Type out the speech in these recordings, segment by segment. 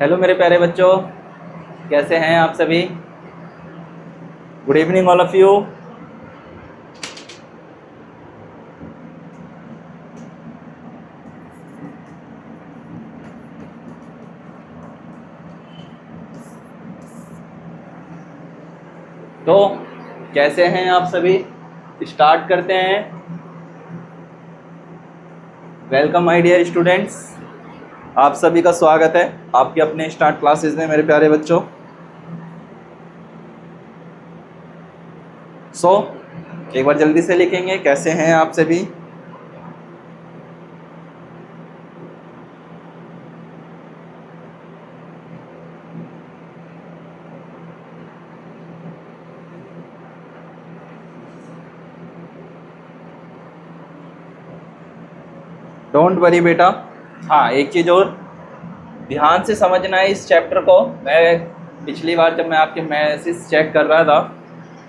Hello मेरे प्यारे बच्चों, कैसे हैं आप सभी। Good evening all of you. तो कैसे हैं आप सभी, स्टार्ट करते हैं। वेलकम माय डियर स्टूडेंट्स, आप सभी का स्वागत है आपके अपने स्टार्ट क्लासेस में मेरे प्यारे बच्चों। एक बार जल्दी से लिखेंगे, कैसे हैं आप सभी। डोंट वरी बेटा। हाँ, एक चीज़ और ध्यान से समझना है इस चैप्टर को। मैं पिछली बार जब मैं आपके मैसेज चेक कर रहा था,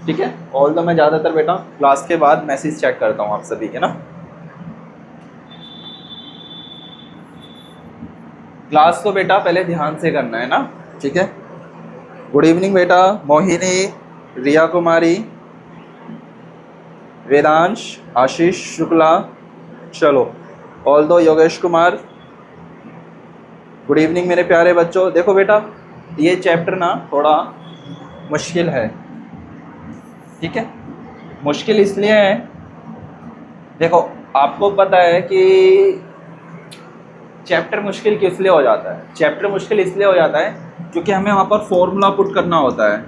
ठीक है, ऑल तो मैं ज़्यादातर बेटा क्लास के बाद मैसेज चेक करता हूँ आप सभी के ना। क्लास को बेटा पहले ध्यान से करना है ना, ठीक है। गुड इवनिंग बेटा मोहिनी, रिया कुमारी, वेदांश, आशीष शुक्ला, चलो ऑल दो योगेश कुमार। गुड इवनिंग मेरे प्यारे बच्चों। देखो बेटा, ये चैप्टर ना थोड़ा मुश्किल है, ठीक है। मुश्किल इसलिए है, देखो आपको पता है कि चैप्टर मुश्किल किस लिए हो जाता है। चैप्टर मुश्किल इसलिए हो जाता है क्योंकि हमें वहाँ पर फॉर्मूला पुट करना होता है,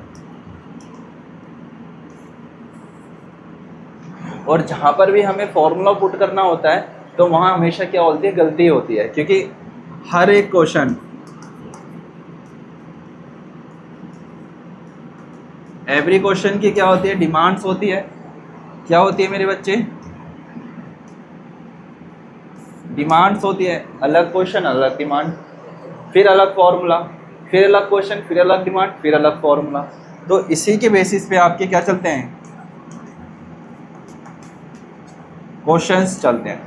और जहाँ पर भी हमें फॉर्मूला पुट करना होता है तो वहाँ हमेशा क्या होती है, गलती होती है। क्योंकि हर एक क्वेश्चन, एवरी क्वेश्चन की क्या होती है, डिमांड्स होती है। क्या होती है मेरे बच्चे, डिमांड्स होती है। अलग क्वेश्चन अलग डिमांड, फिर अलग फॉर्मूला, फिर अलग क्वेश्चन, फिर अलग डिमांड, फिर अलग फॉर्मूला। तो इसी के बेसिस पे आपके क्या चलते हैं, क्वेश्चंस चलते हैं,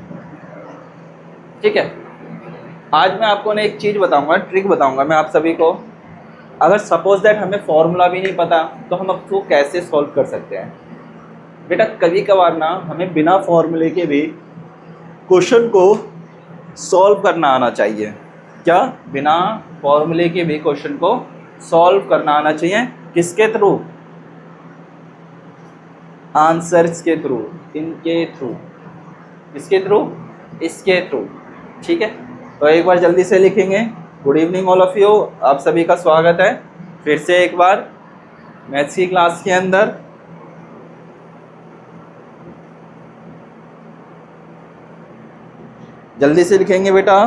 ठीक है। आज मैं आपको ना एक चीज़ बताऊंगा, ट्रिक बताऊंगा मैं आप सभी को। अगर सपोज दैट हमें फॉर्मूला भी नहीं पता तो हम उसको कैसे सॉल्व कर सकते हैं। बेटा कभी कभार ना हमें बिना फॉर्मूले के भी क्वेश्चन को सॉल्व करना आना चाहिए। क्या, बिना फॉर्मूले के भी क्वेश्चन को सॉल्व करना आना चाहिए। किसके थ्रू, आंसर्स के थ्रू, इनके थ्रू, इसके थ्रू, इसके थ्रू, ठीक है। तो एक बार जल्दी से लिखेंगे। Good evening all of you, आप सभी का स्वागत है फिर से एक बार मैथ्स की क्लास के अंदर। जल्दी से लिखेंगे बेटा।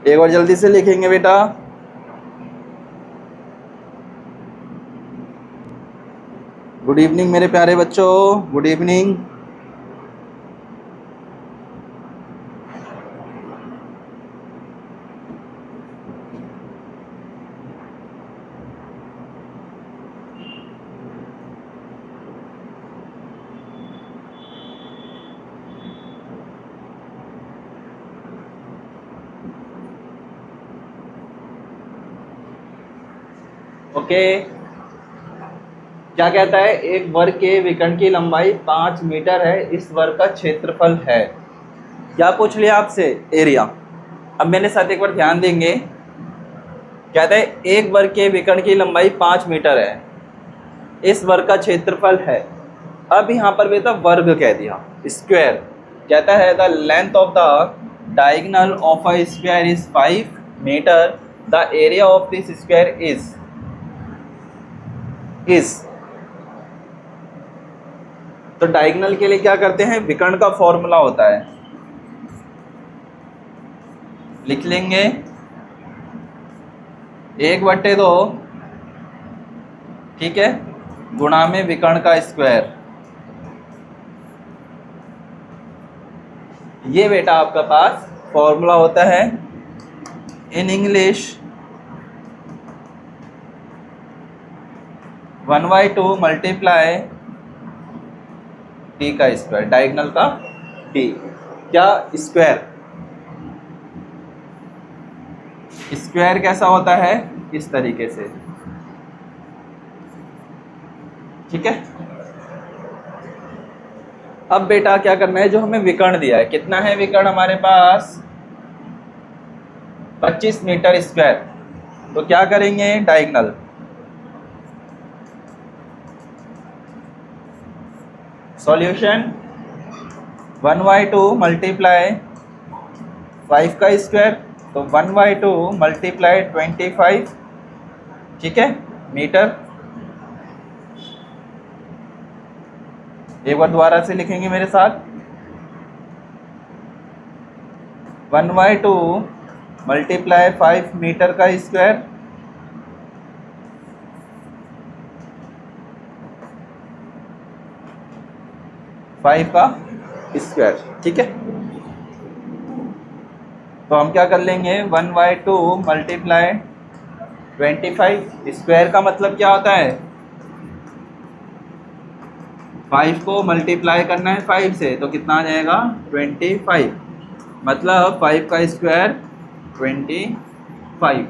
एक बार जल्दी से लिखेंगे बेटा। गुड इवनिंग मेरे प्यारे बच्चों, गुड इवनिंग। ओके, क्या कहता है, एक वर्ग के विकर्ण की लंबाई 5 मीटर है, इस वर्ग का क्षेत्रफल है। क्या पूछ लिया आपसे, एरिया। अब मेरे साथ एक बार ध्यान देंगे। कहता है एक वर्ग के विकर्ण की लंबाई 5 मीटर है, इस वर्ग का क्षेत्रफल है। अब यहाँ पर बेटा वर्ग कह दिया, स्क्वायर। कहता है the length of the diagonal of a square is 5 metre, the area of this square is. Is. तो डायगोनल के लिए क्या करते हैं, विकर्ण का फॉर्मूला होता है, लिख लेंगे 1/2, ठीक है, गुणा में विकर्ण का स्क्वायर। ये बेटा आपका पास फॉर्मूला होता है इन इंग्लिश 1/2 मल्टीप्लाई टी का स्क्वायर, डायगोनल का टी, क्या स्क्वायर। स्क्वायर कैसा होता है, इस तरीके से, ठीक है। अब बेटा क्या करना है, जो हमें विकर्ण दिया है, कितना है विकर्ण हमारे पास 25 मीटर स्क्वायर, तो क्या करेंगे डायगोनल, सॉल्यूशन 1/2 मल्टीप्लाई 5 का स्क्वायर, तो 1/2 मल्टीप्लाई 25, ठीक है, मीटर। एक बार दोबारा से लिखेंगे मेरे साथ, 1/2 मल्टीप्लाई 5 मीटर का स्क्वायर, फाइव का स्क्वायर, ठीक है। तो हम क्या कर लेंगे 1/2 मल्टीप्लाई 25, स्क्वायर का मतलब क्या होता है, 5 को मल्टीप्लाई करना है 5 से, तो कितना आ जाएगा 25, मतलब 5 का स्क्वायर 25,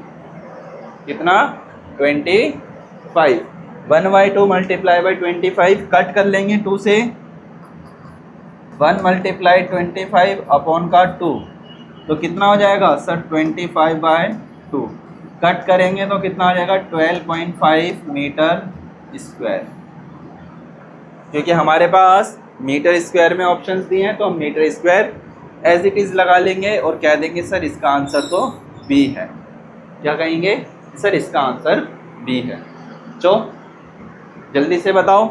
कितना 25। 1/2 मल्टीप्लाई बाई 25 कट कर लेंगे 2 से, 1 मल्टीप्लाई 25 अपॉन का 2, तो कितना हो जाएगा सर 25/2, कट करेंगे तो कितना आ जाएगा 12.5 मीटर स्क्वायर। क्योंकि हमारे पास मीटर स्क्वायर में ऑप्शंस दिए हैं, तो हम metre square as it is लगा लेंगे और कह देंगे सर इसका आंसर तो बी है। क्या कहेंगे सर, इसका आंसर बी है। तो जल्दी से बताओ,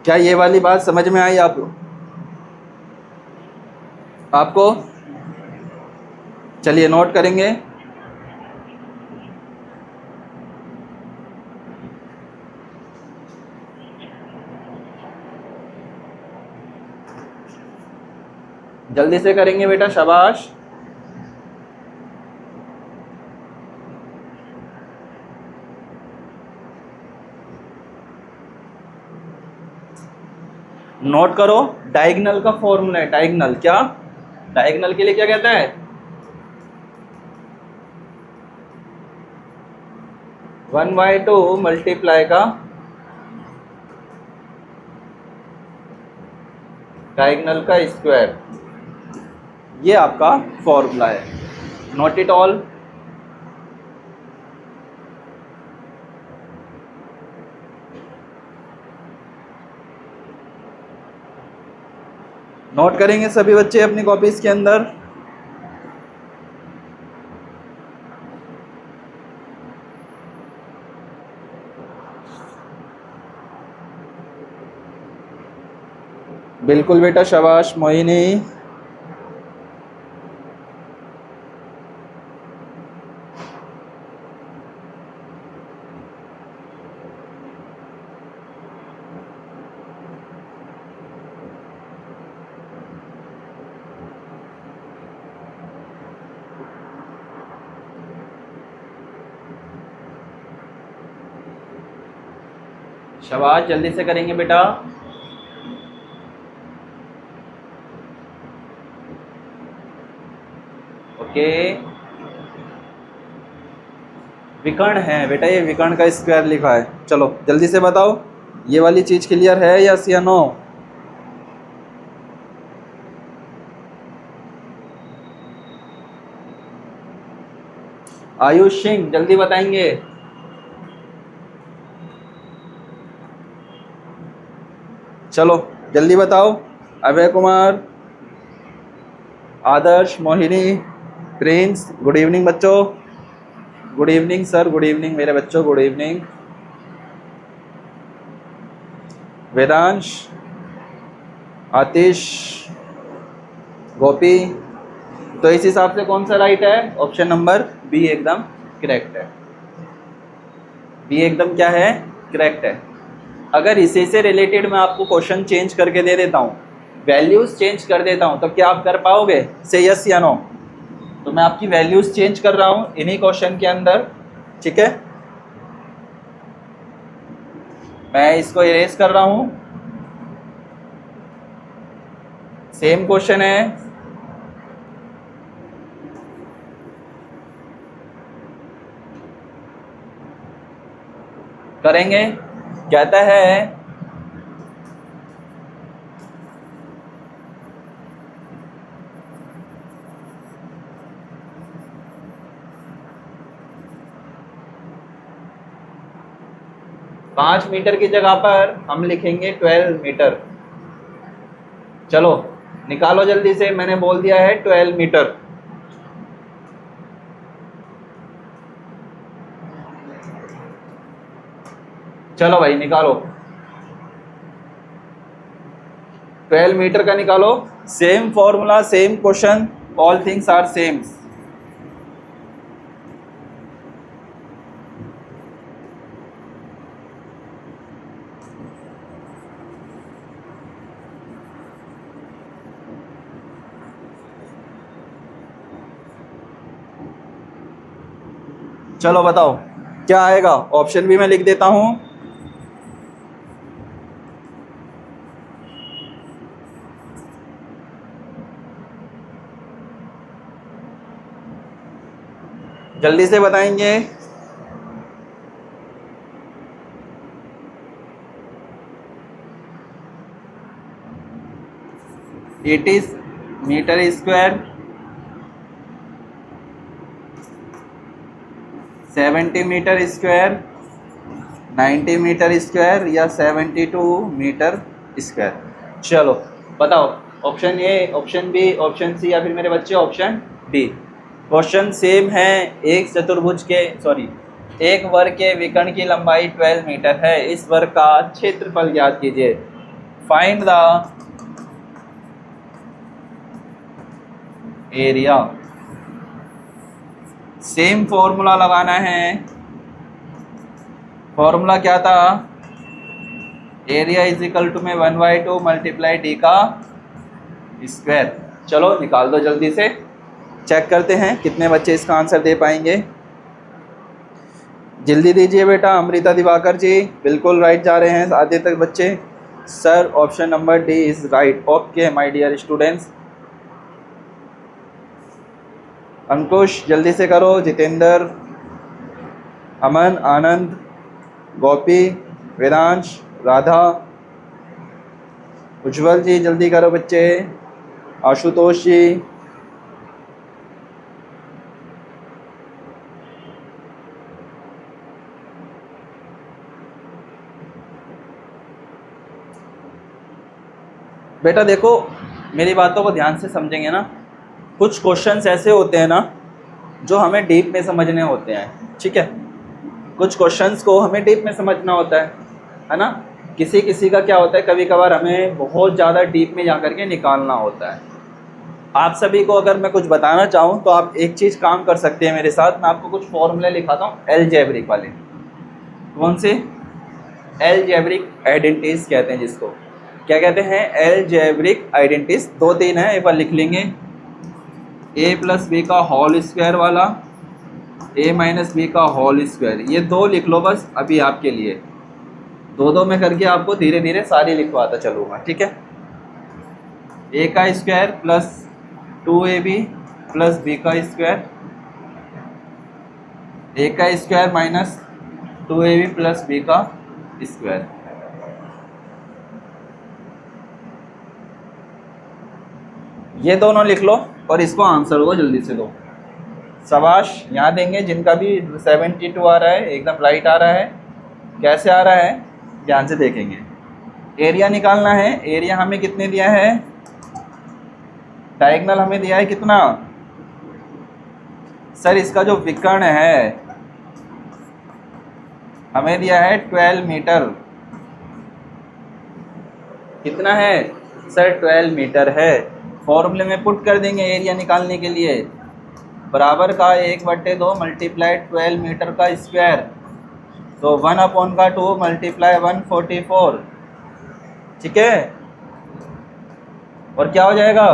क्या ये वाली बात समझ में आई आपको? चलिए नोट करेंगे। जल्दी से करेंगे बेटा, शाबाश। नोट करो, डायगोनल का फॉर्मूला है, डायगोनल क्या, डायगोनल के लिए क्या कहता है 1/2 मल्टीप्लाई का डायगोनल का स्क्वायर, ये आपका फॉर्मूला है। Note it all. नोट करेंगे सभी बच्चे अपनी कॉपीज के अंदर। बिल्कुल बेटा, शाबाश मोहिनी। शाबाश, जल्दी से करेंगे बेटा। ओके, विकर्ण है बेटा, ये विकर्ण का स्क्वायर लिखा है। चलो जल्दी से बताओ, ये वाली चीज क्लियर है यस या नो? आयुष सिंह जल्दी बताएंगे। चलो जल्दी बताओ। अभय कुमार, आदर्श, मोहिनी, प्रिंस गुड इवनिंग बच्चों, good evening sir, good evening मेरे बच्चों, गुड इवनिंग। वेदांश, आतिश, गोपी। तो इस हिसाब से कौन सा राइट है? ऑप्शन नंबर बी एकदम करेक्ट है। बी एकदम क्या है? करेक्ट है। अगर इसी से रिलेटेड मैं आपको क्वेश्चन चेंज करके दे देता हूँ, वैल्यूज चेंज कर देता हूँ, तो क्या आप कर पाओगे? से यस या नो? तो मैं आपकी वैल्यूज चेंज कर रहा हूँ इन्हीं क्वेश्चन के अंदर, ठीक है। मैं इसको इरेज कर रहा हूँ, सेम क्वेश्चन है, करेंगे। कहता है पाँच मीटर की जगह पर हम लिखेंगे 12 मीटर। चलो निकालो जल्दी से, मैंने बोल दिया है 12 मीटर। चलो भाई निकालो, 12 मीटर का निकालो। Same formula, same question, all things are same. चलो बताओ क्या आएगा? ऑप्शन भी मैं लिख देता हूं। जल्दी से बताएंगे। 80 metre square, 70 metre square, 90 metre square या 72 मीटर स्क्वायर। चलो बताओ, option A, option B, option C या फिर मेरे बच्चे ऑप्शन डी। क्वेश्चन सेम है। एक चतुर्भुज के एक वर्ग के विकर्ण की लंबाई 12 मीटर है। इस वर्ग का क्षेत्रफल ज्ञात कीजिए। Find the area. Same formula लगाना है। फॉर्मूला क्या था? एरिया इज इक्वल टू में 1/2 मल्टीप्लाई डी का स्क्वायर। चलो निकाल दो जल्दी से, चेक करते हैं कितने बच्चे इसका आंसर दे पाएंगे। जल्दी दीजिए बेटा। अमृता दिवाकर जी बिल्कुल राइट जा रहे हैं आधे तक बच्चे। Sir option number D is right. Okay my dear students. Ankush जल्दी से करो। जितेंद्र, अमन, आनंद, गोपी, वेदांश, राधा, उज्जवल जी जल्दी करो बच्चे। आशुतोष जी, बेटा देखो मेरी बातों को ध्यान से समझेंगे ना। कुछ क्वेश्चंस ऐसे होते हैं ना जो हमें डीप में समझने होते हैं, ठीक है। कुछ क्वेश्चंस को हमें डीप में समझना होता है ना। किसी किसी का क्या होता है, कभी कभार हमें बहुत ज़्यादा डीप में जा कर के निकालना होता है। आप सभी को अगर मैं कुछ बताना चाहूँ तो आप एक चीज़ काम कर सकते हैं मेरे साथ। मैं आपको कुछ फॉर्मूले लिखाता हूँ अलजेब्रिक वाले। कौन से? अलजेब्रिक आइडेंटिटीज कहते हैं जिसको। क्या कहते हैं? Algebraic identities. 2-3 है, एक बार लिख लेंगे। a प्लस बी का होल स्क्वायर वाला, a माइनस बी का होल स्क्वायर। ये 2 लिख लो बस अभी आपके लिए। 2-2 में करके आपको धीरे धीरे सारी लिखवाता चलूँगा, ठीक है। a का square plus 2ab plus b का स्क्वायर, a का square minus 2ab plus b का स्क्वायर। ये दोनों लिख लो और इसको आंसर को जल्दी से दो। शाबाश। यहाँ देंगे जिनका भी 72 आ रहा है, एकदम राइट आ रहा है। कैसे आ रहा है ध्यान से देखेंगे। एरिया निकालना है। एरिया हमें कितने दिया है? डायगोनल हमें दिया है कितना? सर इसका जो विकर्ण है हमें दिया है 12 मीटर। कितना है सर? 12 मीटर है। फॉर्मूले में पुट कर देंगे एरिया निकालने के लिए, बराबर का 1/2 मल्टीप्लाई 12 मीटर का स्क्वायर, तो 1/2 मल्टीप्लाई 144, ठीक है। और क्या हो जाएगा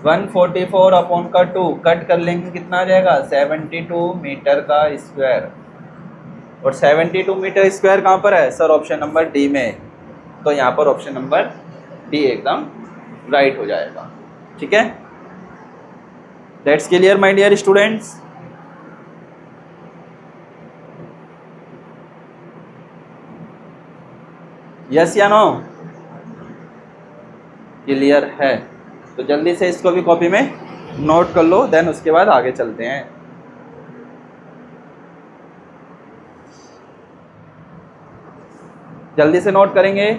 144/2, कट कर लेंगे कितना आ जाएगा 72 मीटर का स्क्वायर। और 72 मीटर स्क्वायर कहाँ पर है सर? ऑप्शन नंबर डी में। तो यहाँ पर ऑप्शन नंबर डी एकदम राइट हो जाएगा, ठीक है। That's clear my dear students. Yes या नो? क्लियर है तो जल्दी से इसको भी कॉपी में नोट कर लो, देन उसके बाद आगे चलते हैं। जल्दी से नोट करेंगे।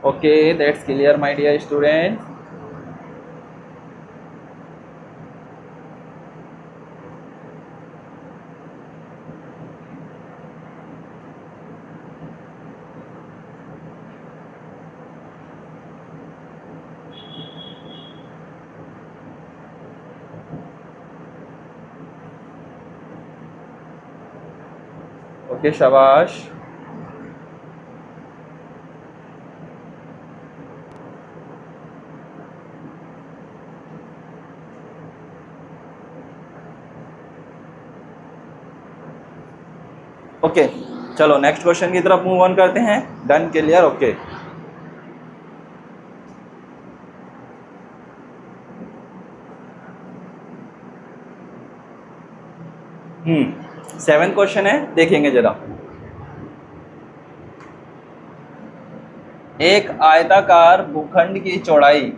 Okay, that's clear my dear student. Okay, शाबाश। ओके चलो नेक्स्ट क्वेश्चन की तरफ मूव ऑन करते हैं। Done, clear, okay. Seven question है, देखेंगे जरा। एक आयताकार भूखंड की चौड़ाई,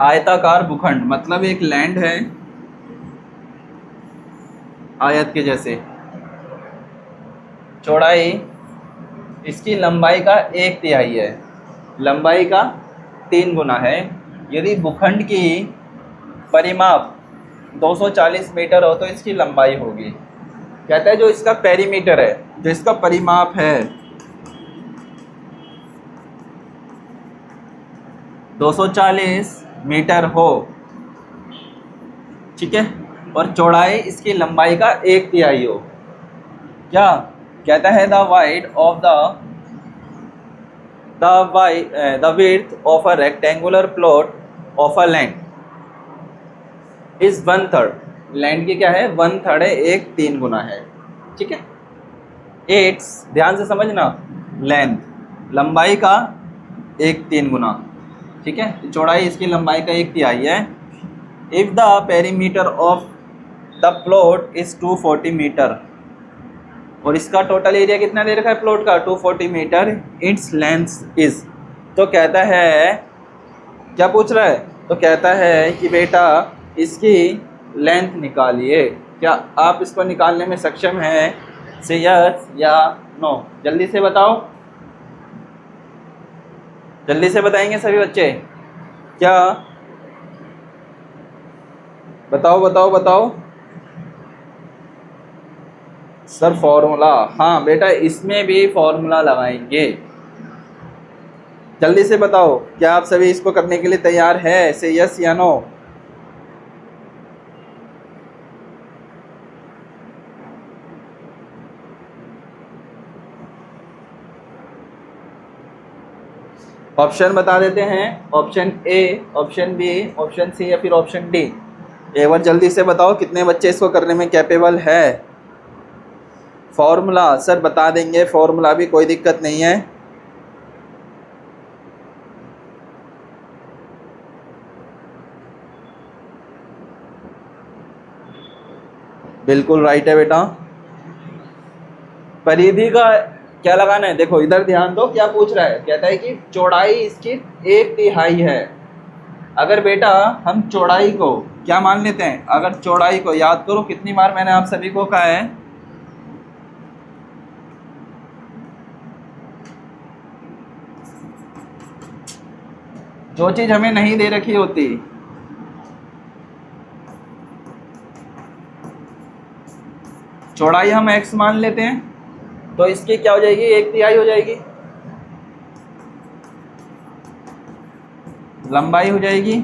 आयताकार भूखंड मतलब एक लैंड है आयत के जैसे, चौड़ाई इसकी लंबाई का 1/3 है, लंबाई का 3 गुना है। यदि भूखंड की परिमाप 240 मीटर हो तो इसकी लंबाई होगी। कहता है जो इसका पेरीमीटर है, जो इसका परिमाप है 240 मीटर हो, ठीक है, और चौड़ाई इसकी लंबाई का 1/3 हो। क्या कहता है? the width of a rectangular plot of a land is 1/3। Land की क्या है? 1/3 है, 1/3 गुना है, ठीक है। इट्स, ध्यान से समझना, लेंथ लंबाई का 1/3 गुना, ठीक है। चौड़ाई इसकी लंबाई का 1/3 है। If the perimeter of the plot is 240 metre, और इसका टोटल एरिया कितना दे रखा है प्लॉट का? 240 मीटर। इट्स लेंथ इज, तो कहता है, क्या पूछ रहा है? तो कहता है कि बेटा इसकी लेंथ निकालिए। क्या आप इसको निकालने में सक्षम हैं? से यस या नो, जल्दी से बताओ, जल्दी से बताएंगे सभी बच्चे। क्या बताओ बताओ बताओ सर फॉर्मूला, हाँ बेटा इसमें भी फॉर्मूला लगाएंगे। जल्दी से बताओ, क्या आप सभी इसको करने के लिए तैयार है? से यस या नो। ऑप्शन बता देते हैं, option A, option B, option C या फिर ऑप्शन डी। एक बार जल्दी से बताओ कितने बच्चे इसको करने में कैपेबल है। फॉर्मूला सर बता देंगे, फॉर्मूला भी कोई दिक्कत नहीं है। बिल्कुल राइट है बेटा। परिधि का क्या लगाना है, देखो इधर ध्यान दो, क्या पूछ रहा है, कहता है कि चौड़ाई इसकी 1/3 है। अगर बेटा हम चौड़ाई को क्या मान लेते हैं, अगर चौड़ाई को याद करो कितनी बार मैंने आप सभी को कहा है, जो चीज हमें नहीं दे रखी होती, चौड़ाई हम x मान लेते हैं, तो इसकी क्या हो जाएगी, 1/3 हो जाएगी। लंबाई हो जाएगी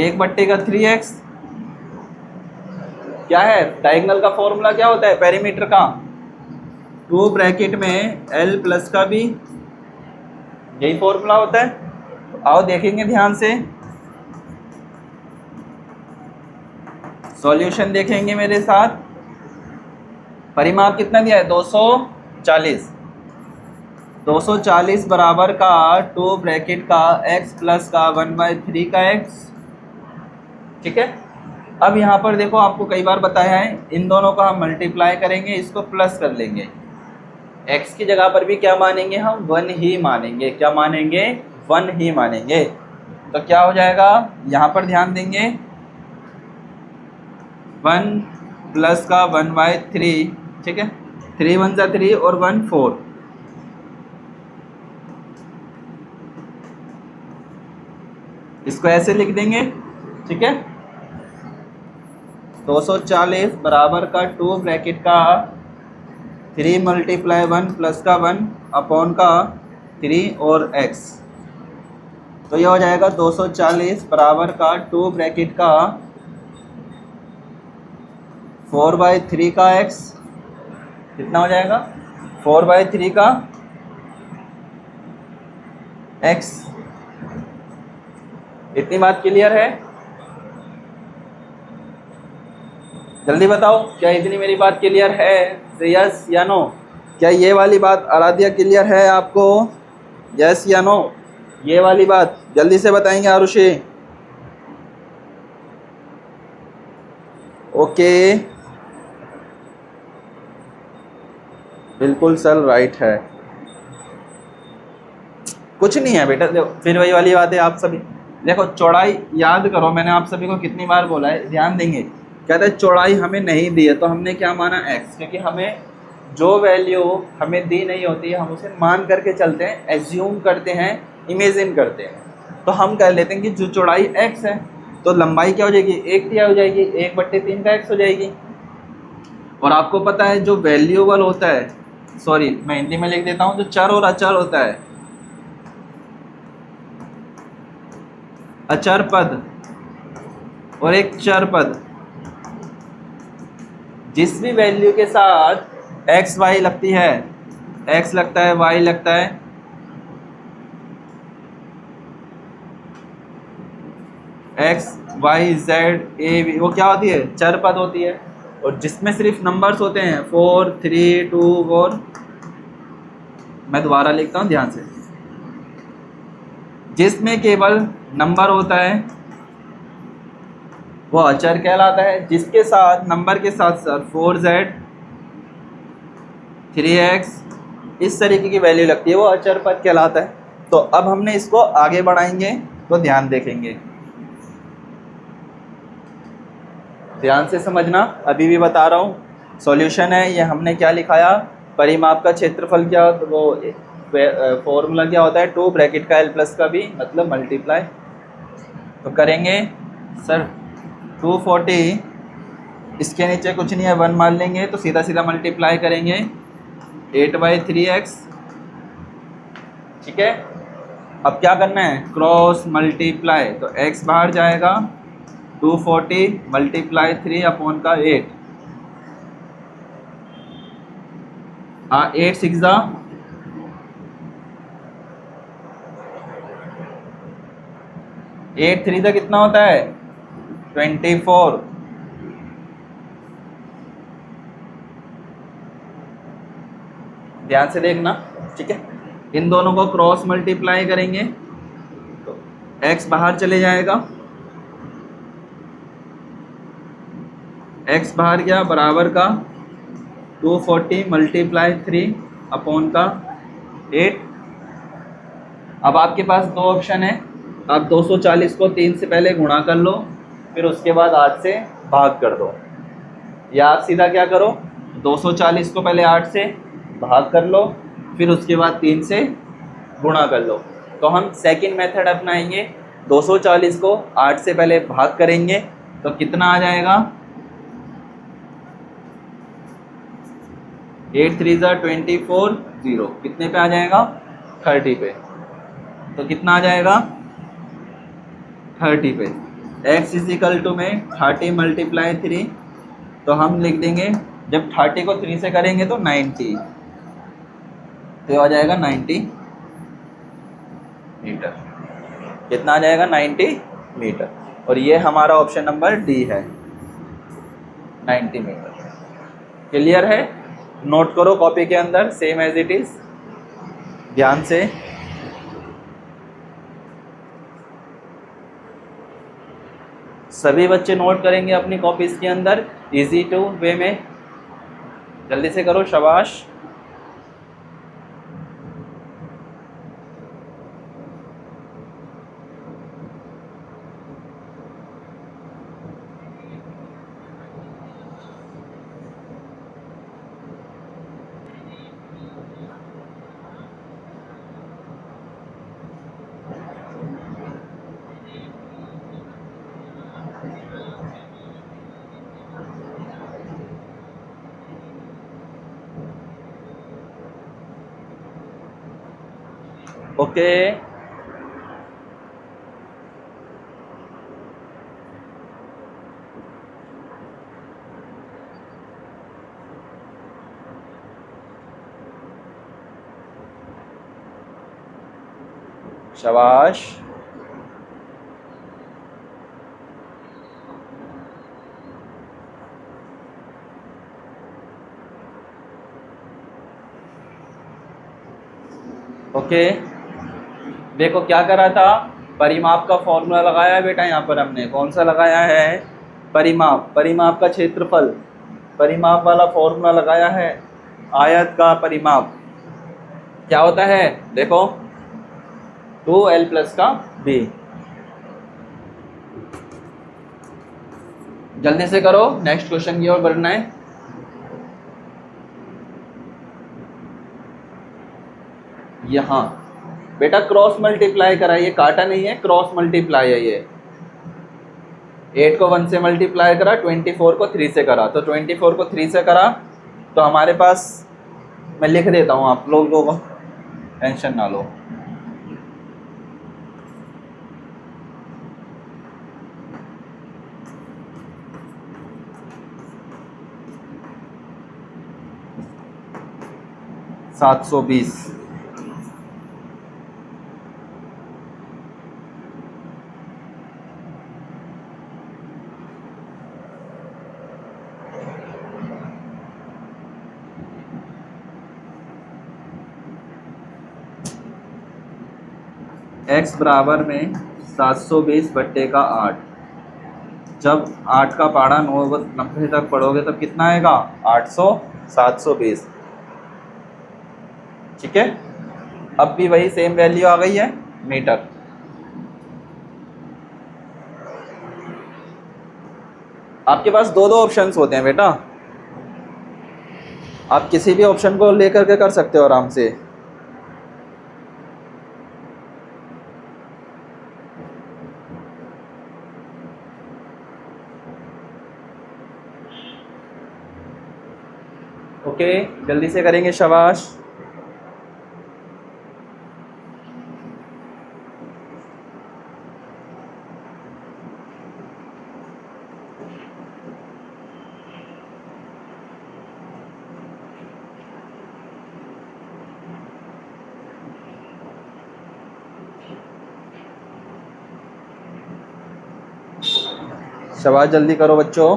1/3x। क्या है डायगोनल का फॉर्मूला, क्या होता है पेरीमीटर का, 2 ब्रैकेट में l प्लस का b, यही फॉर्मूला होता है। तो आओ देखेंगे ध्यान से, सॉल्यूशन देखेंगे मेरे साथ। परिमाप कितना दिया है, 240। 240 बराबर का 2 ब्रैकेट का x प्लस का 1/3 का x। ठीक है, अब यहाँ पर देखो आपको कई बार बताया है, इन दोनों का हम मल्टीप्लाई करेंगे, इसको प्लस कर लेंगे। x की जगह पर भी क्या मानेंगे हम, 1 ही मानेंगे। क्या मानेंगे, 1 ही मानेंगे। तो क्या हो जाएगा, यहाँ पर ध्यान देंगे, 1 प्लस का 1/3, ठीक है, 3 1 जा 3 और 1 4। इसको ऐसे लिख देंगे, ठीक है। 240 बराबर का 2 ब्रैकेट का 3 मल्टीप्लाई 1 प्लस का 1 अपॉन का 3 और x। तो यह हो जाएगा 240 बराबर का 2 ब्रैकेट का 4/3 का x। कितना हो जाएगा, 4/3 का x। इतनी बात क्लियर है, जल्दी बताओ, क्या इतनी मेरी बात क्लियर है, यस या नो। क्या ये वाली बात आराध्या क्लियर है आपको, यस या नो, ये वाली बात जल्दी से बताएंगे आरुषि। ओके, बिल्कुल सर राइट है। कुछ नहीं है बेटा, देखो फिर वही वाली बात है, आप सभी देखो चौड़ाई याद करो, मैंने आप सभी को कितनी बार बोला है, ध्यान देंगे। कहते हैं चौड़ाई हमें नहीं दी है, तो हमने क्या माना x, क्योंकि हमें जो वैल्यू हमें दी नहीं होती है हम उसे मान करके चलते हैं, एज्यूम करते हैं, इमेजिन करते हैं। तो हम कह लेते हैं कि जो चौड़ाई x है तो लंबाई क्या हो जाएगी, 1/3 हो जाएगी, 1/3 का x हो जाएगी। और आपको पता है जो वैल्यूएबल होता है, सॉरी मैं हिंदी में लिख देता हूँ, जो चर और अचर होता है, अचर पद और एक चर पद, जिस भी वैल्यू के साथ x y लगती है, x लगता है y लगता है, x y z a b, वो क्या होती है, चर पद होती है। और जिसमें सिर्फ नंबर्स होते हैं 4 3 2 4, मैं दोबारा लिखता हूँ ध्यान से, जिसमें केवल नंबर होता है वो अचर कहलाता है। जिसके साथ नंबर के साथ साथ 4z 3x इस तरीके की वैल्यू लगती है वो अचर पद कहलाता है। तो अब हमने इसको आगे बढ़ाएंगे, तो ध्यान देखेंगे, ध्यान से समझना, अभी भी बता रहा हूँ। सॉल्यूशन है ये, हमने क्या लिखाया, परिमाप का क्षेत्रफल क्या, तो वो फॉर्मूला क्या होता है, 2 ब्रैकेट का l प्लस का b, मतलब मल्टीप्लाई। तो करेंगे सर 240, इसके नीचे कुछ नहीं है 1 मान लेंगे, तो सीधा सीधा मल्टीप्लाई करेंगे 8/3x। ठीक है, अब क्या करना है, क्रॉस मल्टीप्लाई, तो x बाहर जाएगा, 240 मल्टीप्लाई 3 अपॉन का 8, 8 6 8 3 कितना होता है, 24। ध्यान से देखना, ठीक है। इन दोनों को क्रॉस मल्टीप्लाई करेंगे तो x बाहर चले जाएगा, एक्स बाहर गया बराबर का 240 मल्टीप्लाई 3 अपॉन का 8। अब आपके पास दो ऑप्शन है, आप 240 को 3 से पहले गुणा कर लो, फिर उसके बाद 8 से भाग कर दो, या आप सीधा क्या करो 240 को पहले 8 से भाग कर लो, फिर उसके बाद 3 से गुणा कर लो। तो हम सेकंड मेथड अपनाएंगे, 240 को 8 से पहले भाग करेंगे तो कितना आ जाएगा 8 3 ज़ा 24 0 कितने पे आ जाएगा 30 पे। तो कितना आ जाएगा 30 पे। x इज इक्वल टू में 30 मल्टीप्लाई 3, तो हम लिख देंगे जब 30 को 3 से करेंगे तो 90, तो आ जाएगा 90 मीटर। कितना आ जाएगा 90 मीटर। और ये हमारा ऑप्शन नंबर डी है 90 मीटर। क्लियर है? नोट करो कॉपी के अंदर सेम एज इट इज, ध्यान से। सभी बच्चे नोट करेंगे अपनी कॉपीज के अंदर इजी टू वे में। जल्दी से करो, शाबाश। ओके, शाबाश। ओके, देखो क्या करा था, परिमाप का फॉर्मूला लगाया है बेटा। यहाँ पर हमने कौन सा लगाया है, परिमाप, परिमाप का क्षेत्रफल, परिमाप वाला फॉर्मूला लगाया है। आयत का परिमाप क्या होता है, देखो 2l प्लस का b। जल्दी से करो, नेक्स्ट क्वेश्चन की ओर बढ़ना है। यहाँ बेटा क्रॉस मल्टीप्लाई करा, ये काटा नहीं है, क्रॉस मल्टीप्लाई है। ये 8 को 1 से मल्टीप्लाई करा, 24 को 3 से करा, तो 24 को 3 से करा तो हमारे पास, मैं लिख देता हूँ, आप लोगों को टेंशन ना लो। सात सौ बीस। x बराबर में 720 बट्टे का 8। जब 8 का पहाड़ा 90 तक पढ़ोगे तब कितना आएगा 800 720। ठीक है, अब भी वही सेम वैल्यू आ गई है मीटर। आपके पास दो दो ऑप्शंस होते हैं बेटा, आप किसी भी ऑप्शन को लेकर के कर सकते हो आराम से। ओके, जल्दी से करेंगे, शाबाश। शाबाश, जल्दी करो बच्चों।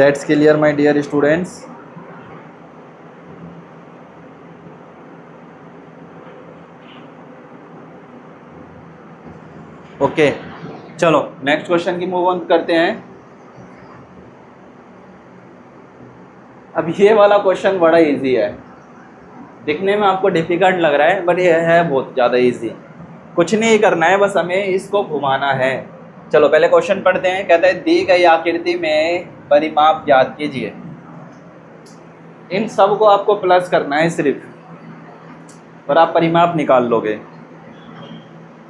That's clear my dear students. Okay, चलो नेक्स्ट क्वेश्चन की मूव ऑन करते हैं। अब ये वाला क्वेश्चन बड़ा इजी है, दिखने में आपको डिफिकल्ट लग रहा है बट ये है बहुत ज़्यादा इजी। कुछ नहीं करना है, बस हमें इसको घुमाना है। चलो पहले क्वेश्चन पढ़ते हैं। कहता है दी गई आकृति में परिमाप ज्ञात कीजिए। इन सब को आपको प्लस करना है सिर्फ, और आप परिमाप निकाल लोगे।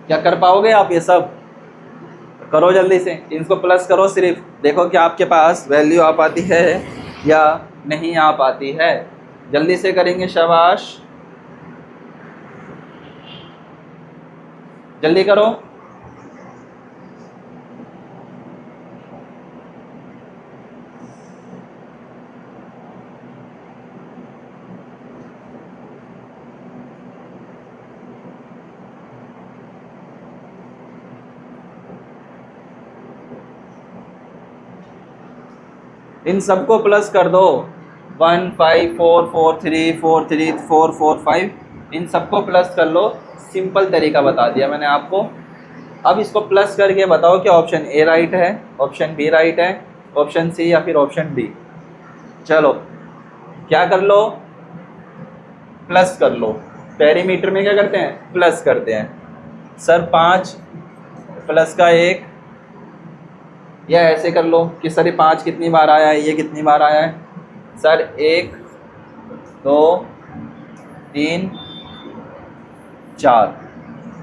क्या कर पाओगे आप ये सब? करो जल्दी से, इनको प्लस करो सिर्फ, देखो कि आपके पास वैल्यू आ पाती है या नहीं आ पाती है। जल्दी से करेंगे, शाबाश, जल्दी करो। इन सबको प्लस कर दो। 1 5 4 4 3 4 3 4 4 5, इन सबको प्लस कर लो। सिंपल तरीका बता दिया मैंने आपको। अब इसको प्लस करके बताओ कि ऑप्शन ए राइट है, ऑप्शन बी राइट है, ऑप्शन सी या फिर ऑप्शन डी। चलो क्या कर लो? प्लस कर लो। पेरीमीटर में क्या करते हैं? प्लस करते हैं। सर 5 प्लस का 1, या ऐसे कर लो कि सर ये 5 कितनी बार आया है, ये कितनी बार आया है। सर 1 2 3 4,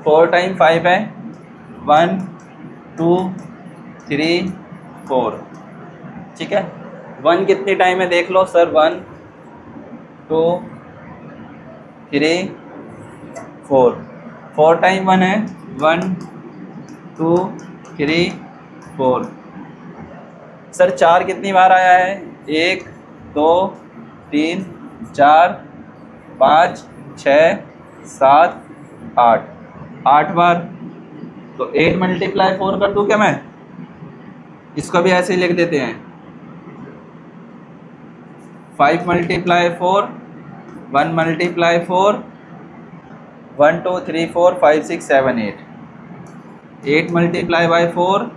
4 टाइम 5 है, 1 2 3 4, ठीक है। 1 कितनी टाइम है देख लो सर, 1 2 3 4, 4 टाइम 1 है, 1 2 3 4। सर 4 कितनी बार आया है? 1 2 3 4 5 6 7 8, 8 बार। तो 8 मल्टीप्लाई 4 कर दूं क्या मैं? इसको भी ऐसे ही लिख देते हैं। 5 मल्टीप्लाई 4, 1 मल्टीप्लाई 4, 1 2 3 4 5 6 7 8, 8 मल्टीप्लाई बाई 4,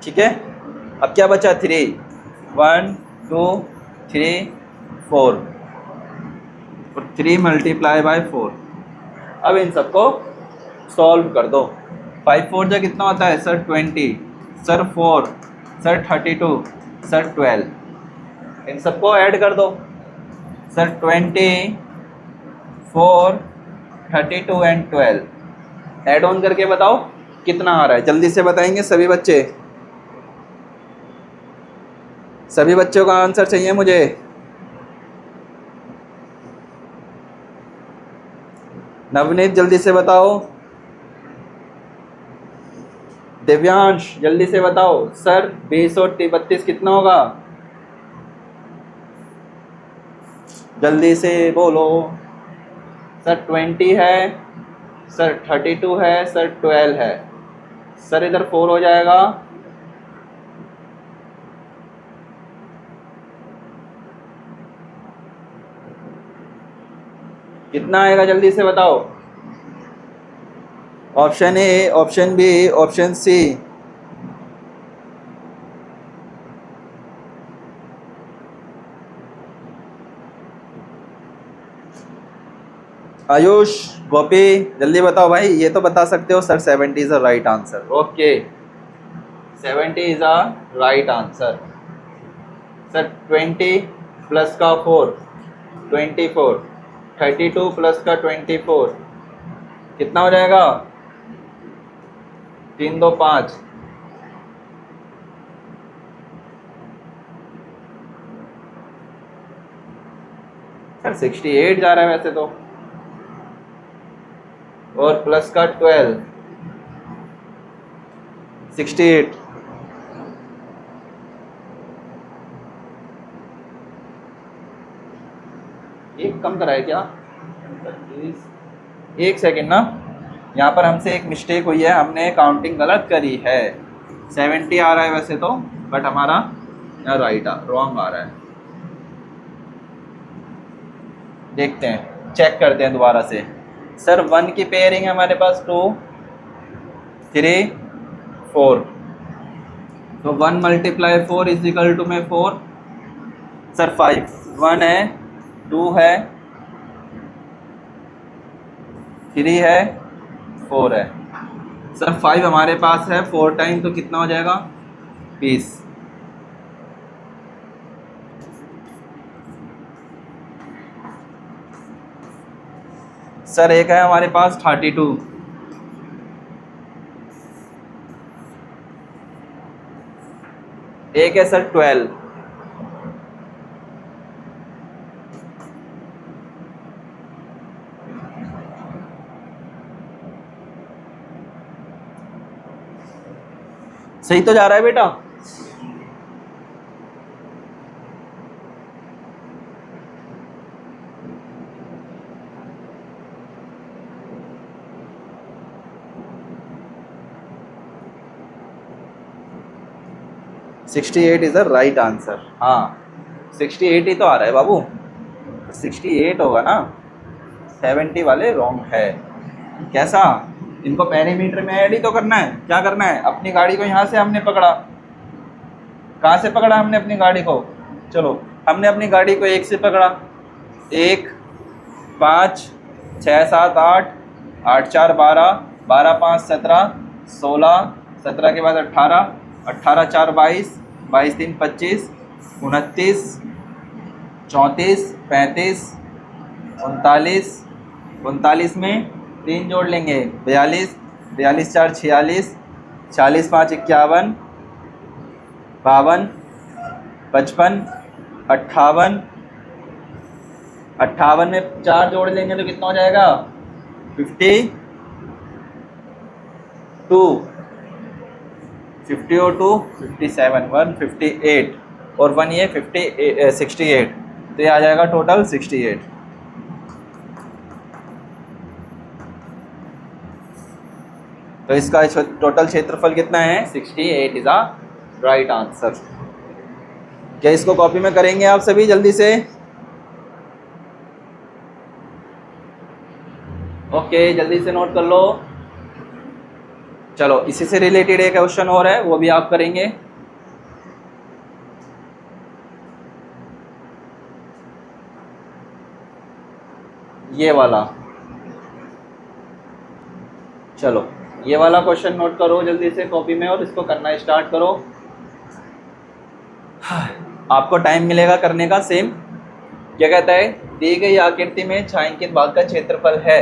ठीक है। अब क्या बचा? 3, 1 2 3 4, और 3 मल्टीप्लाई बाई 4। अब इन सबको सॉल्व कर दो। 5 4 जा कितना होता है सर? 20, sir 4, sir 32, sir 12। इन सबको ऐड कर दो सर। 20 4 32 एंड 12 ऐड ऑन करके बताओ कितना आ रहा है। जल्दी से बताएंगे सभी बच्चे, सभी बच्चों का आंसर चाहिए मुझे। नवनीत जल्दी से बताओ, दिव्यांश जल्दी से बताओ। सर 20 और 32 कितना होगा? जल्दी से बोलो। सर 20 है, सर 32 है, सर 12 है। सर इधर 4 हो जाएगा। कितना आएगा जल्दी से बताओ। Option A, option B, option C. Ayush, Gopi जल्दी बताओ भाई। ये तो बता सकते हो sir 70 is a right answer. Okay, 70 is a right answer. Sir 20 plus का 4 24, 32 प्लस का 24 कितना हो जाएगा? 3 2 5। सर 68 जा रहा है वैसे तो, और प्लस का 12 68। एक कम कराए क्या? एक सेकेंड ना, यहाँ पर हमसे एक मिस्टेक हुई है, हमने काउंटिंग गलत करी है। 70 आ रहा है वैसे तो, बट हमारा या राइट रॉन्ग आ रहा है, देखते हैं, चेक करते हैं दोबारा से। सर 1 की पेयरिंग है हमारे पास 2 3 4, तो 1 × 4 = में 4, सर 5, 1 है 2 है 3 है 4 है, सर 5 हमारे पास है 4 टाइम, तो कितना हो जाएगा 20। सर एक है हमारे पास 32, एक है सर 12, सही तो जा रहा है बेटा? (68) इज द राइट आंसर। हाँ 68 ही तो आ रहा है बाबू, 68 होगा ना, 70 वाले रॉन्ग है। कैसा, इनको पेरीमीटर में ऐड ही तो करना है। क्या करना है, अपनी गाड़ी को यहाँ से हमने पकड़ा, कहाँ से पकड़ा हमने अपनी गाड़ी को, चलो हमने अपनी गाड़ी को 1 से पकड़ा, 1 5 6 7 8, 8 4 12, 12 5 17, 16, 17 के बाद 18, 18 4 22, 22 3 25, 29 34 35, 39, 39 में 3 जोड़ लेंगे 42, 42 4 46, 46 5 51, 52, 55, 58, 58 में 4 जोड़ लेंगे तो कितना हो जाएगा 52, 50 और 2 57, 158 और 1 ये 68, तो ये आ जाएगा टोटल 68। तो इसका टोटल क्षेत्रफल कितना है 68 इज अ राइट आंसर। क्या इसको कॉपी में करेंगे आप सभी जल्दी से? ओके जल्दी से नोट कर लो। चलो इसी से रिलेटेड एक क्वेश्चन और है, वो भी आप करेंगे। ये वाला, चलो ये वाला क्वेश्चन नोट करो जल्दी से कॉपी में और इसको करना स्टार्ट करो। आपको टाइम मिलेगा करने का सेम। क्या कहता है, दी गई आकृति में छायांकित भाग का क्षेत्रफल है,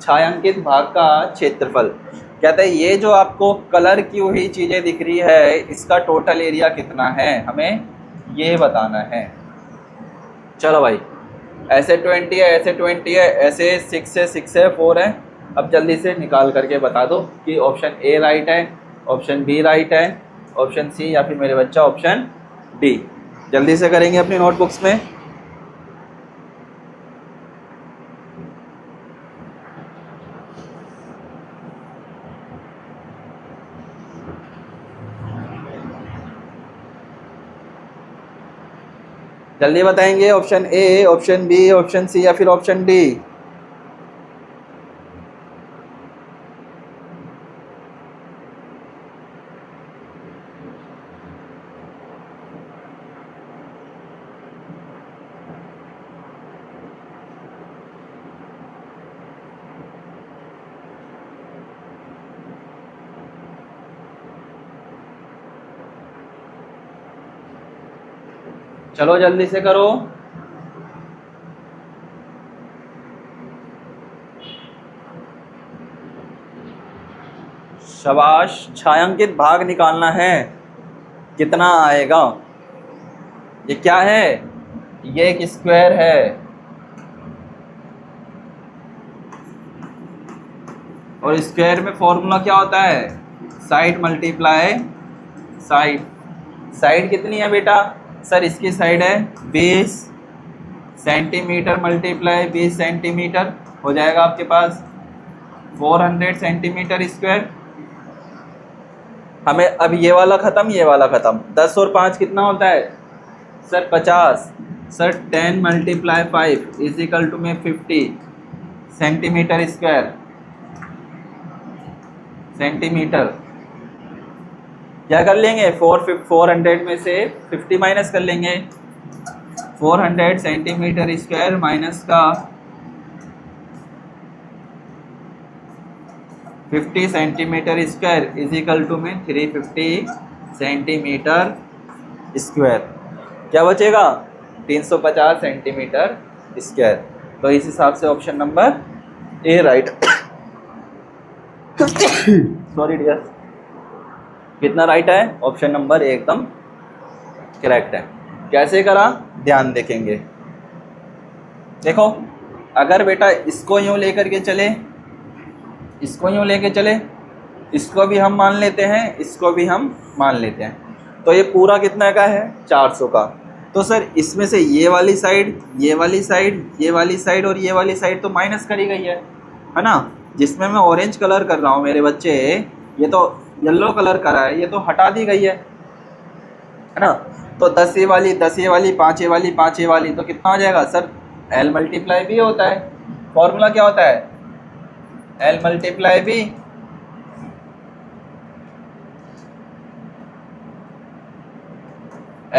छायांकित भाग का क्षेत्रफल। कहता है ये जो आपको कलर की हुई चीज़ें दिख रही है इसका टोटल एरिया कितना है, हमें ये बताना है। चलो भाई, ऐसे 20 है, ऐसे 20 है, ऐसे 6 है, 6 है, 4 है। अब जल्दी से निकाल करके बता दो कि ऑप्शन ए राइट है, ऑप्शन बी राइट है, ऑप्शन सी या फिर मेरे बच्चा ऑप्शन डी। जल्दी से करेंगे अपनी नोटबुक्स में। जल्दी बताएंगे, option A, option B, option C या फिर ऑप्शन डी। चलो जल्दी से करो। शाबाश, छायांकित भाग निकालना है, कितना आएगा। ये क्या है, ये एक स्क्वायर है और स्क्वायर में फॉर्मूला क्या होता है, साइड मल्टीप्लाई साइड। साइड कितनी है बेटा, सर इसकी साइड है 20 सेंटीमीटर मल्टीप्लाई 20 सेंटीमीटर, हो जाएगा आपके पास 400 सेंटीमीटर स्क्वायर। हमें अब ये वाला ख़त्म, ये वाला ख़त्म। 10 और 5 कितना होता है sir 50। Sir 10 × 5 is equal to में 50 सेंटीमीटर स्क्वायर। सेंटीमीटर क्या कर लेंगे, 400 में से 50 माइनस कर लेंगे। 400 सेंटीमीटर स्क्वायर माइनस का 50 centimetre square is equal to में 350 सेंटीमीटर स्क्वायर। क्या बचेगा 350 सेंटीमीटर स्क्वायर। तो इस हिसाब से option number A right. Sorry dear, कितना राइट है, ऑप्शन नंबर ए एकदम करेक्ट है। कैसे करा ध्यान देखेंगे। देखो अगर बेटा इसको यूँ लेकर के चले, इसको यूँ लेके चले, इसको भी हम मान लेते हैं, इसको भी हम मान लेते हैं, तो ये पूरा कितना का है 400 का। तो सर इसमें से ये वाली साइड, ये वाली साइड, ये वाली साइड और ये वाली साइड तो माइनस करी गई है ना। जिसमें मैं ऑरेंज कलर कर रहा हूँ मेरे बच्चे, ये तो येलो कलर करा है, ये तो हटा दी गई है ना। तो 10 ये वाली, 10 ये वाली, 5 ये वाली, 5 ये वाली, तो कितना हो जाएगा सर L × B होता है। फॉर्मूला क्या होता है L × B।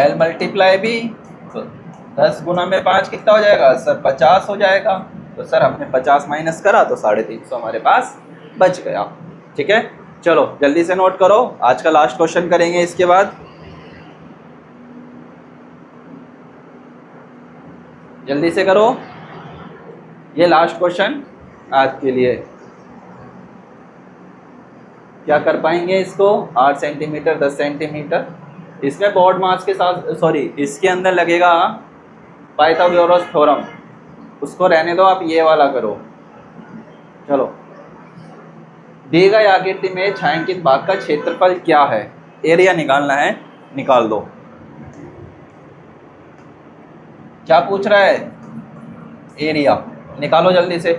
L × B तो 10 गुना में 5 कितना हो जाएगा सर 50 हो जाएगा। तो सर हमने 50 माइनस करा तो 350 हमारे पास बच गया। ठीक है, चलो जल्दी से नोट करो, आज का लास्ट क्वेश्चन करेंगे इसके बाद। जल्दी से करो, ये लास्ट क्वेश्चन आज के लिए। क्या कर पाएंगे इसको 8 सेंटीमीटर 10 सेंटीमीटर। इसमें बोर्ड मास के साथ, सॉरी इसके अंदर लगेगा पाइथागोरस थ्योरम, उसको रहने दो, आप ये वाला करो। चलो, दी गई आकृति में छायांकित भाग का क्षेत्रफल क्या है, एरिया निकालना है, निकाल दो। क्या पूछ रहा है, एरिया निकालो जल्दी से।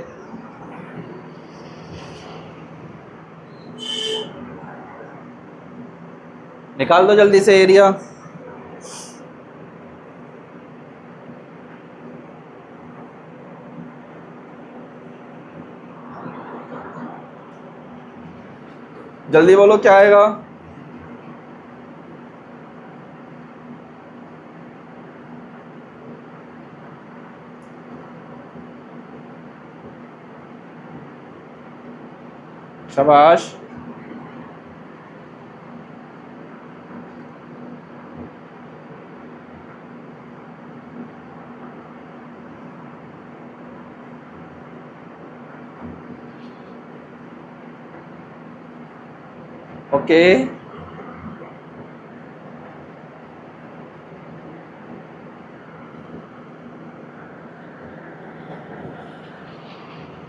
निकाल दो जल्दी से एरिया। जल्दी बोलो क्या आएगा। शाबाश, ओके।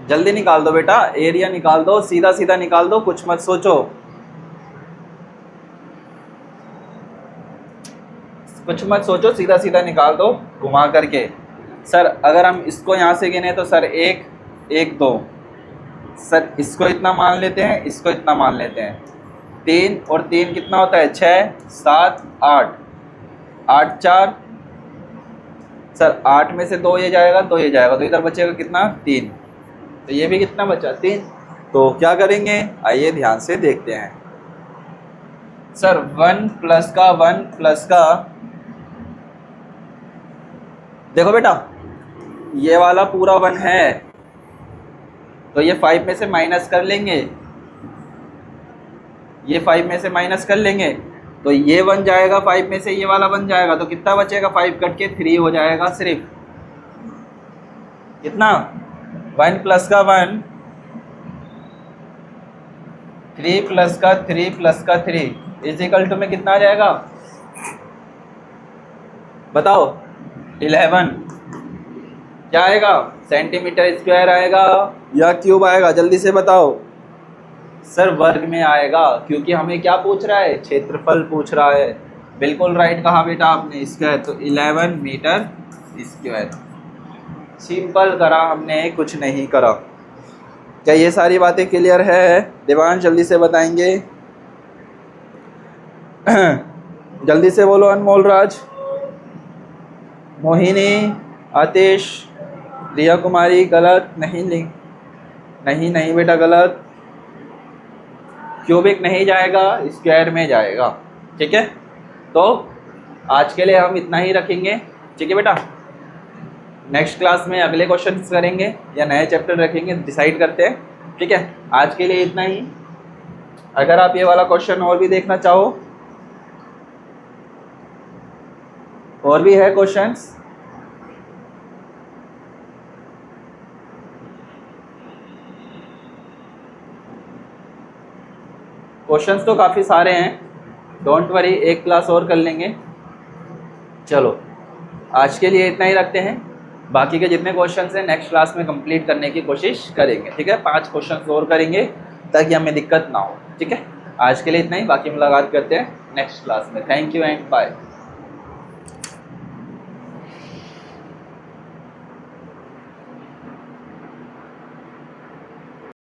जल्दी निकाल दो बेटा, एरिया निकाल दो, सीधा सीधा निकाल दो, कुछ मत सोचो, कुछ मत सोचो, सीधा सीधा निकाल दो घुमा करके। सर अगर हम इसको यहाँ से गिने तो सर 1 1 2, सर इसको इतना मान लेते हैं, इसको इतना मान लेते हैं, 3 और 3 कितना होता है 6 7 8 8 4, सर 8 में से 2 ये जाएगा, 2 ये जाएगा, तो इधर बचेगा कितना 3, तो ये भी कितना बचा 3। तो क्या करेंगे, आइए ध्यान से देखते हैं। सर 1 प्लस का 1 प्लस का, देखो बेटा ये वाला पूरा 1 है, तो ये 5 में से माइनस कर लेंगे, ये 5 में से माइनस कर लेंगे, तो ये 1 जाएगा 5 में से, ये वाला 1 जाएगा, तो कितना बचेगा 5 कट के 3 हो जाएगा सिर्फ। कितना 1 प्लस का 1, 3 प्लस का 3 प्लस का 3 इज इक्वल टू में कितना आ जाएगा बताओ 11। क्या आएगा सेंटीमीटर स्क्वायर आएगा या क्यूब आएगा, जल्दी से बताओ। सर वर्ग में आएगा, क्योंकि हमें क्या पूछ रहा है, क्षेत्रफल पूछ रहा है। बिल्कुल राइट कहा बेटा आपने, स्क्वायर, तो 11 मीटर स्क्वायर। सिंपल करा हमने, कुछ नहीं करा। क्या ये सारी बातें क्लियर है? देवांश जल्दी से बताएंगे। जल्दी से बोलो। अनमोल राज, मोहिनी, आतिश, रिया कुमारी, गलत। नहीं नहीं नहीं नहीं बेटा गलत। क्यूबिक नहीं जाएगा, स्क्वायर में जाएगा। ठीक है, तो आज के लिए हम इतना ही रखेंगे। ठीक है बेटा, नेक्स्ट क्लास में अगले क्वेश्चन करेंगे या नए चैप्टर रखेंगे, डिसाइड करते हैं। ठीक है, आज के लिए इतना ही। अगर आप ये वाला क्वेश्चन और भी देखना चाहो, और भी है क्वेश्चंस, क्वेश्चंस तो काफ़ी सारे हैं, डोंट वरी, एक क्लास और कर लेंगे। चलो आज के लिए इतना ही रखते हैं। बाकी के जितने क्वेश्चंस हैं नेक्स्ट क्लास में कंप्लीट करने की कोशिश करेंगे। ठीक है, 5 क्वेश्चंस और करेंगे ताकि हमें दिक्कत ना हो। ठीक है, आज के लिए इतना ही, बाकी मुलाकात करते हैं नेक्स्ट क्लास में। Thank you and bye.